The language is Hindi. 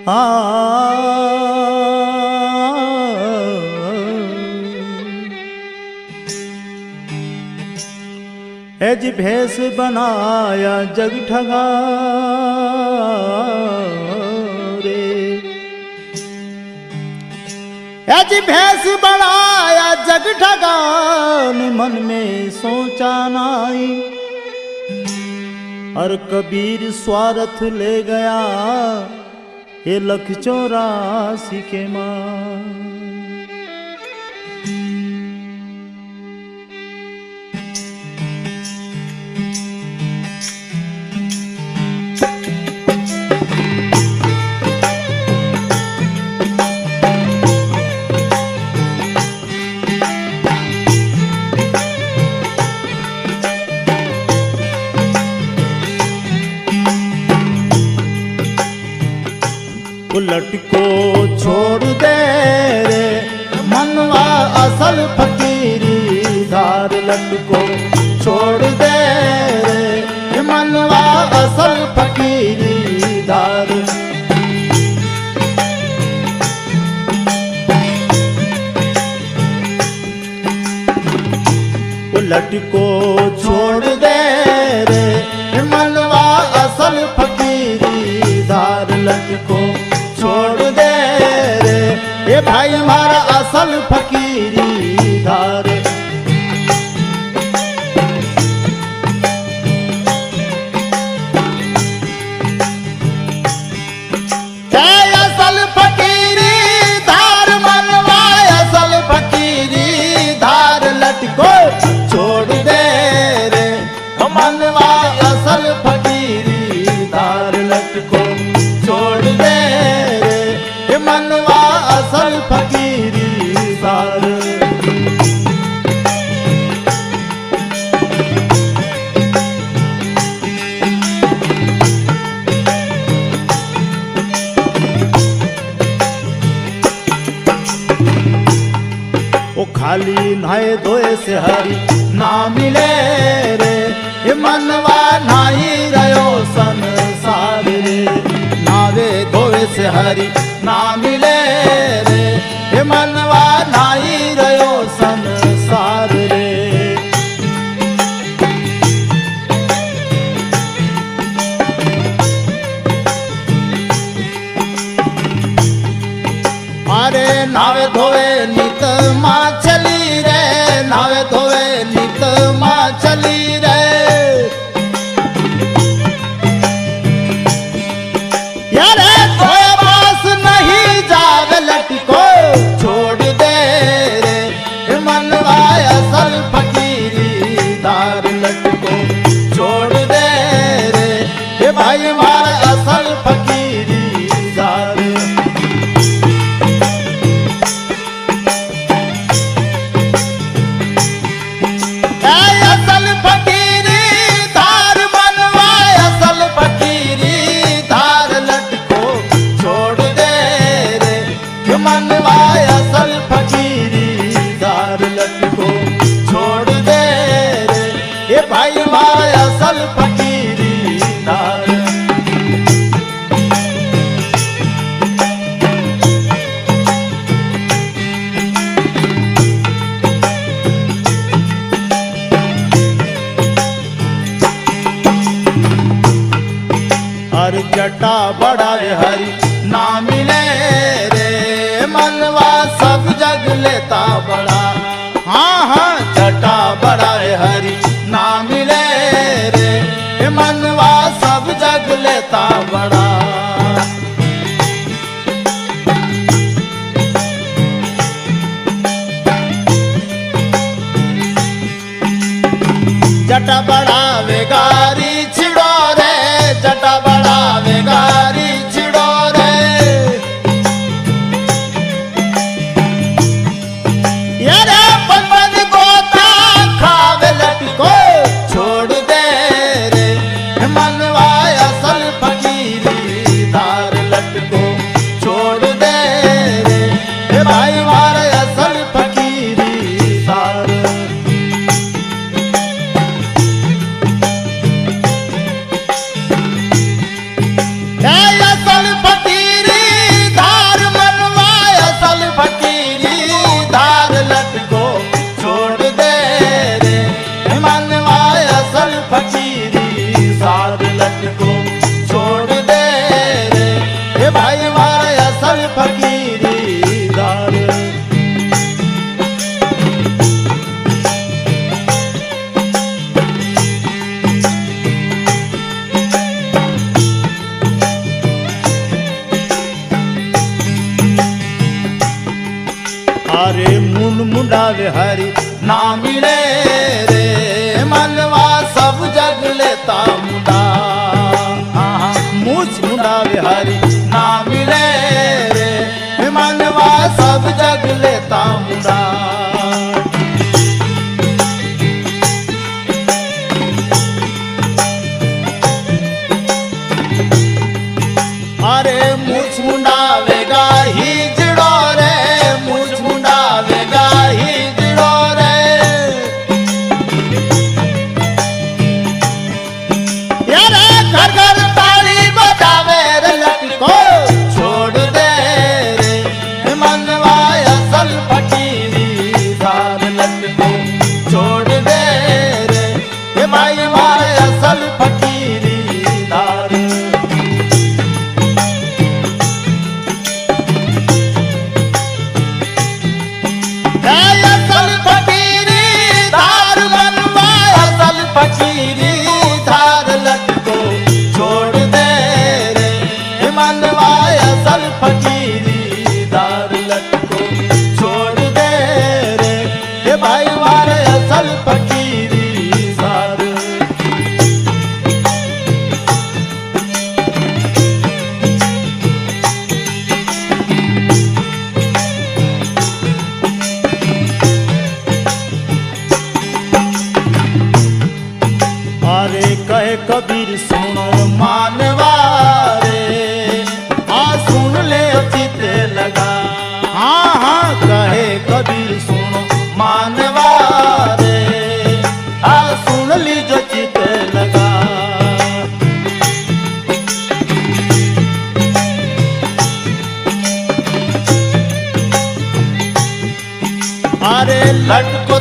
एज भैंस बनाया जग ठगा रे, एज भैंस बनाया जग ठगा, मन में सोचा नाई, और कबीर स्वार्थ ले गया ये 184 के माँ। उलट को छोड़ दे रे मनवा असल फकीरी धार, लट को छोड़ दे रे मनवा असल फकीरी धार। उलट को छोड़ दे रे मनवा असल फकीरी धार, लट को छोड़ दे रे ये भाई हमारा असल फकीरी धार। असल फकीरी धार मनवा असल फकीरी धार, लट को छोड़ दे रे मनवा असल फकीरी धार, लट को छोड़ दे मनवा असल फकीरी धार। ओ खाली नहाए धोए से हरी ना मिले रे, ये मनवा नाही रहो संसार रे, नावे धोए से हरी ना मिले रे, ये मनवा नाही रहो संसार रे। अरे नावे धोए नित माँ चली रे, नावे धोए नित माँ चली रे, यारे छोड़ दे रे मनवा असल फकीरी धार, लट को छोड़ दे रे ये भाई हमारा असल फकीरी धार। असल फकीरी धार मनवा असल फकीरी धार, लट को छोड़ दे रे मनवा असल फकीरी धार, लट को छोड़ दे रे ये भाई हमारा असल फकीरी धार। और जटा बड़ा हरी ना मिले रे मनवा सब जग लेता बड़ा, हाँ हाँ जटा बड़ा हरी ना मिले रे मनवा सब जग लेता बड़ा। जटा बड़ा वेगारी छिड़ो रे, जटा बड़ा वेगारी छिड़ो रे, यारे पनपन गोता खावे, लट को छोड़ दे रे मनवा असल फकीरी अरे मुंड मुंडावे हरी ना मिले रे मनवा सब जग लेता मुंडा मूछ मुंडावे हरी ना मिले रे मनवा सब जग लेता मुंडा अरे मूछ मुंडावेगा ही जिड़ो रे मूछ मुंडावेगा ही जिड़ो रे यारे घर घर ताली बजावे रे लटको छोड़ दे रे मनवा असल फकीरी धार लटको छोड़ दे रे भाई माय असल फकीरी धार फकीरी धार लटको छोड़ दे रे मनवा असल फकीरी धार लटको छोड़ दे रे भाई वारे असल फकीरी धार अरे कहे कबीर सुनो मानवा रे सुन ले चित लगा हाँ हाँ कहे कबीर सुनो मानवा रे सुन ली जो चित लगा अरे लटको